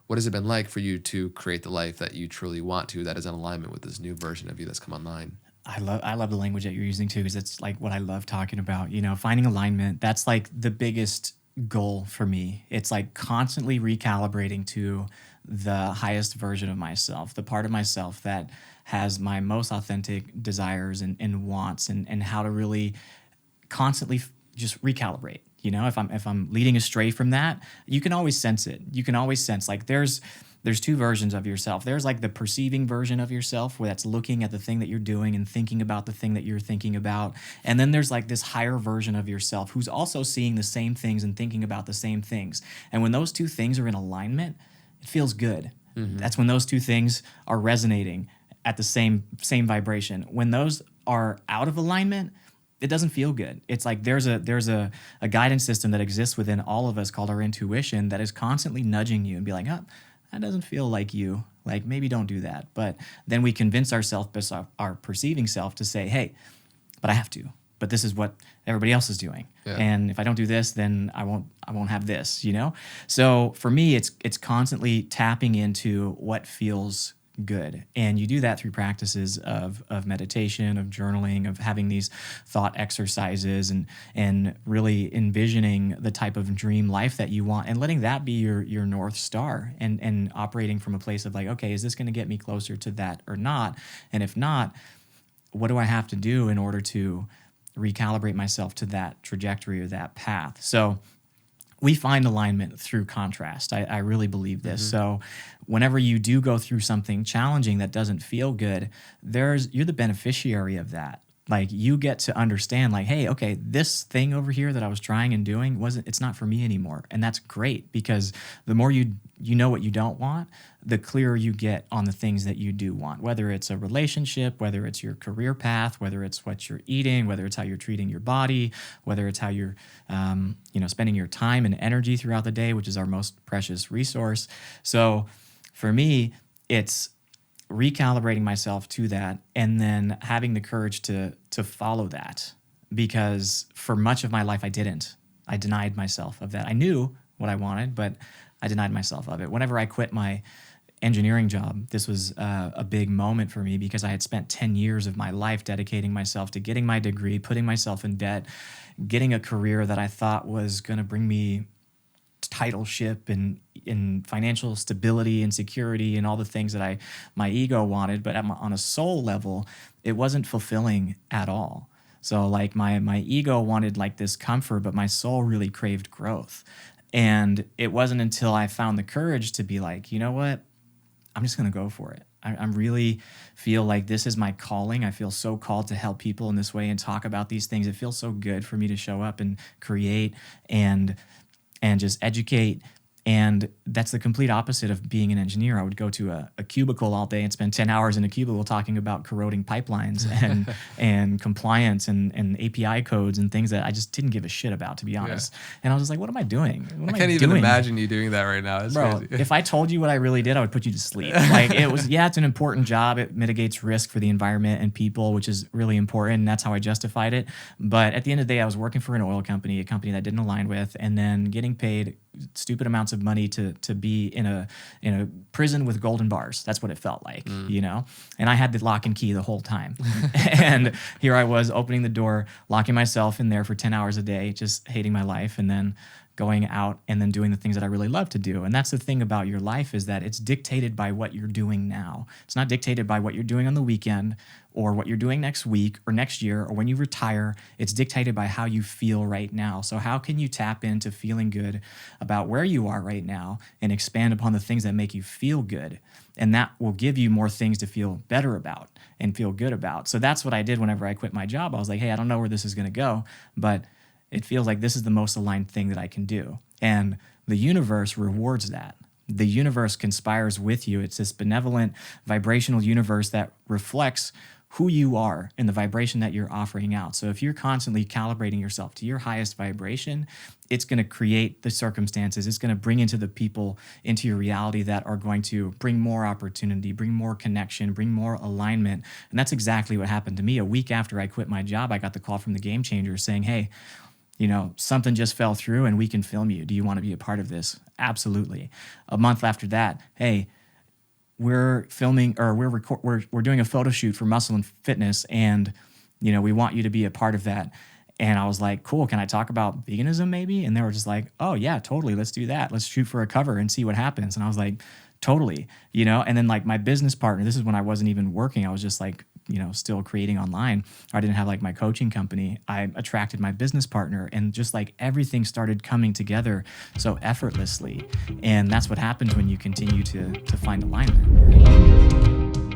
what has it been like for you to create the life that you truly want to, that is in alignment with this new version of you that's come online? I love the language that you're using too, because it's like what I love talking about, finding alignment. That's like the biggest goal for me. It's like constantly recalibrating to the highest version of myself, the part of myself that has my most authentic desires and wants, and how to really constantly just recalibrate. If I'm leading astray from that, you can always sense it. You can always sense, like, there's two versions of yourself. There's like the perceiving version of yourself, where that's looking at the thing that you're doing and thinking about the thing that you're thinking about. And then there's like this higher version of yourself who's also seeing the same things and thinking about the same things. And when those two things are in alignment, it feels good. That's when those two things are resonating at the same vibration. When those are out of alignment, it doesn't feel good. It's like there's a guidance system that exists within all of us called our intuition that is constantly nudging you and be like, oh, that doesn't feel like you. Like, maybe don't do that. But then we convince ourselves, our perceiving self, to say, hey, but I have to. But this is what everybody else is doing. Yeah. And if I don't do this, then I won't have this, So for me, it's constantly tapping into what feels good. And you do that through practices of meditation, of journaling, of having these thought exercises, and really envisioning the type of dream life that you want, and letting that be your North Star, and operating from a place of like, okay, is this going to get me closer to that or not? And if not, what do I have to do in order to recalibrate myself to that trajectory or that path? So we find alignment through contrast. I really believe this. So whenever you do go through something challenging that doesn't feel good, you're the beneficiary of that. Like, you get to understand, like, hey, okay, this thing over here that I was trying and doing it's not for me anymore. And that's great, because the more you know what you don't want, the clearer you get on the things that you do want, whether it's a relationship, whether it's your career path, whether it's what you're eating, whether it's how you're treating your body, whether it's how you're spending your time and energy throughout the day, which is our most precious resource. So for me, it's recalibrating myself to that, and then having the courage to follow that, because for much of my life I didn't. I denied myself of that. I knew what I wanted, but I denied myself of it. Whenever I quit my engineering job, this was a big moment for me, because I had spent 10 years of my life dedicating myself to getting my degree, putting myself in debt, getting a career that I thought was going to bring me titleship and financial stability and security and all the things that my ego wanted, but on a soul level, it wasn't fulfilling at all. So like my ego wanted like this comfort, but my soul really craved growth. And it wasn't until I found the courage to be like, you know what, I'm just going to go for it. I really feel like this is my calling. I feel so called to help people in this way and talk about these things. It feels so good for me to show up and create and just educate. And that's the complete opposite of being an engineer. I would go to a cubicle all day and spend 10 hours in a cubicle talking about corroding pipelines and compliance and API codes and things that I just didn't give a shit about, to be honest. Yeah. And I was just like, what am I doing? I can't even imagine you doing that right now. It's Bro, crazy. If I told you what I really did, I would put you to sleep. Like, it's an important job. It mitigates risk for the environment and people, which is really important. And that's how I justified it. But at the end of the day, I was working for an oil company, a company that didn't align with, and then getting paid stupid amounts of money to be in a prison with golden bars. That's what it felt like, And I had the lock and key the whole time. And here I was opening the door, locking myself in there for 10 hours a day, just hating my life, and then going out and then doing the things that I really love to do. And that's the thing about your life, is that it's dictated by what you're doing now. It's not dictated by what you're doing on the weekend or what you're doing next week or next year or when you retire. It's dictated by how you feel right now. So how can you tap into feeling good about where you are right now and expand upon the things that make you feel good? And that will give you more things to feel better about and feel good about. So that's what I did whenever I quit my job. I was like, hey, I don't know where this is going to go, but it feels like this is the most aligned thing that I can do. And the universe rewards that. The universe conspires with you. It's this benevolent vibrational universe that reflects who you are and the vibration that you're offering out. So if you're constantly calibrating yourself to your highest vibration, it's going to create the circumstances. It's going to bring into the people into your reality that are going to bring more opportunity, bring more connection, bring more alignment. And that's exactly what happened to me. A week after I quit my job, I got the call from the Game Changer saying, hey, something just fell through and we can film you. Do you want to be a part of this? Absolutely. A month after that, hey, we're filming, or we're doing a photo shoot for Muscle and Fitness, and we want you to be a part of that. And I was like, cool, can I talk about veganism maybe? And they were just like, oh yeah, totally, let's do that. Let's shoot for a cover and see what happens. And I was like, totally, and then like my business partner, this is when I wasn't even working, I was just like, still creating online. I didn't have like my coaching company. I attracted my business partner, and just like everything started coming together so effortlessly. And that's what happens when you continue to find alignment.